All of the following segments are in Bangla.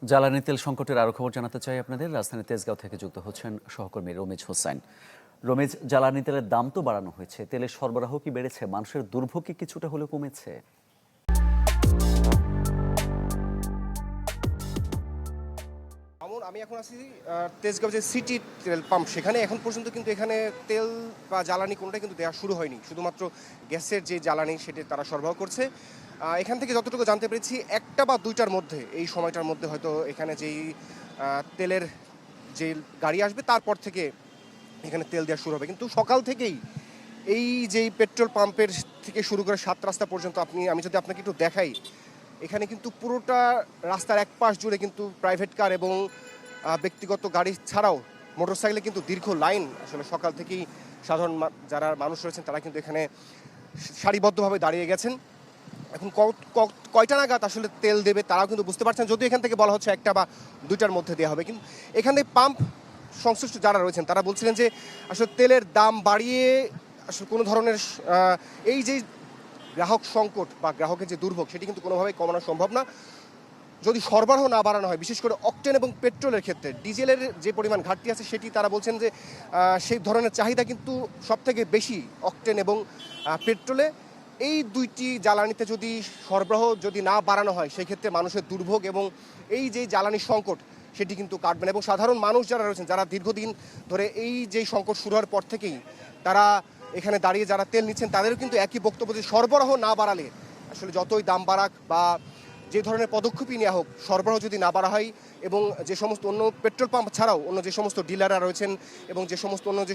জ্বালানি তেল সংকটের আরও খবর জানাতে চাই আপনাদের। রাজধানী তেজগাঁও থেকে যুক্ত হচ্ছেন সহকর্মী রমিজ হোসাইন। রমিজ, জ্বালানি তেলের দাম তো বাড়ানো হয়েছে, তেলের সরবরাহ কি বেড়েছে? মানুষের দুর্ভোগ কি কিছুটা হলেও কমেছে? আমি এখন আছি তেজগাঁও যে সিটি তেল পাম্প, সেখানে এখন পর্যন্ত কিন্তু এখানে তেল বা জ্বালানি কোনোটাই কিন্তু দেওয়া শুরু হয়নি। শুধুমাত্র গ্যাসের যে জ্বালানি সেটি তারা সরবরাহ করছে। এখান থেকে যতটুকু জানতে পেরেছি, একটা বা দুইটার মধ্যে, এই সময়টার মধ্যে হয়তো এখানে যেই তেলের যে গাড়ি আসবে তারপর থেকে এখানে তেল দেওয়া শুরু হবে। কিন্তু সকাল থেকেই এই যেই পেট্রোল পাম্পের থেকে শুরু করে ৭ রাস্তা পর্যন্ত আমি যদি আপনাকে একটু দেখাই, এখানে কিন্তু পুরোটা রাস্তার এক পাশ জুড়ে কিন্তু প্রাইভেট কার এবং ব্যক্তিগত গাড়ি ছাড়াও মোটরসাইকেলে কিন্তু দীর্ঘ লাইন। আসলে সকাল থেকেই সাধারণ যারা মানুষ রয়েছেন তারা কিন্তু এখানে সারিবদ্ধভাবে দাঁড়িয়ে গেছেন। এখন কয়টা নাগাদ আসলে তেল দেবে তারাও কিন্তু বুঝতে পারছেন, যদিও এখান থেকে বলা হচ্ছে একটা বা দুইটার মধ্যে দেওয়া হবে। কিন্তু এখানে পাম্প সংশ্লিষ্ট যারা রয়েছেন তারা বলছিলেন যে আসলে তেলের দাম বাড়িয়ে আসলে কোনো ধরনের এই যে গ্রাহক সংকট বা গ্রাহকের যে দুর্ভোগ সেটি কিন্তু কোনোভাবেই কমানো সম্ভব না যদি সরবরাহ না বাড়ানো হয়। বিশেষ করে অকটেন এবং পেট্রোলের ক্ষেত্রে ডিজেলের যে পরিমাণ ঘাটতি আছে সেটি তারা বলছেন যে সেই ধরনের চাহিদা কিন্তু সবথেকে বেশি অকটেন এবং পেট্রোলে। এই দুইটি জ্বালানিতে যদি সরবরাহ যদি না বাড়ানো হয় সেই ক্ষেত্রে মানুষের দুর্ভোগ এবং এই যে জ্বালানি সংকট সেটি কিন্তু কাটবে না। এবং সাধারণ মানুষ যারা রয়েছেন, যারা দীর্ঘদিন ধরে এই যে সংকট শুরু হওয়ার পর থেকেই তারা এখানে দাঁড়িয়ে যারা তেল নিচ্ছেন, তাদেরও কিন্তু একই বক্তব্য যে সরবরাহ না বাড়ালে আসলে যতই দাম বাড়াক বা যে ধরনের পদক্ষেপই নেওয়া হোক, সরবরাহ যদি না বাড়া হয় এবং যে সমস্ত অন্য পেট্রোল পাম্প ছাড়াও অন্য যে সমস্ত ডিলাররা রয়েছেন এবং যে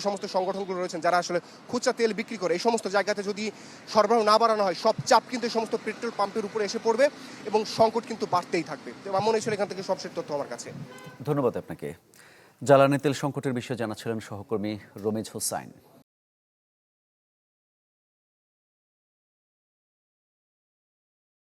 সমস্ত সংগঠনগুলো রয়েছেন যারা আসলে খুচরা তেল বিক্রি করে, এই সমস্ত জায়গাতে যদি সরবরাহ না বাড়ানো হয় সব চাপ কিন্তু এই সমস্ত পেট্রোল পাম্পের উপরে এসে পড়বে এবং সংকট কিন্তু বাড়তেই থাকবে। তো আমার মনে হয়েছিল এখান থেকে সবশেষ তথ্য আমার কাছে। ধন্যবাদ আপনাকে। জ্বালানি তেল সংকটের বিষয়ে জানাচ্ছিলেন সহকর্মী রমিজ হোসাইন।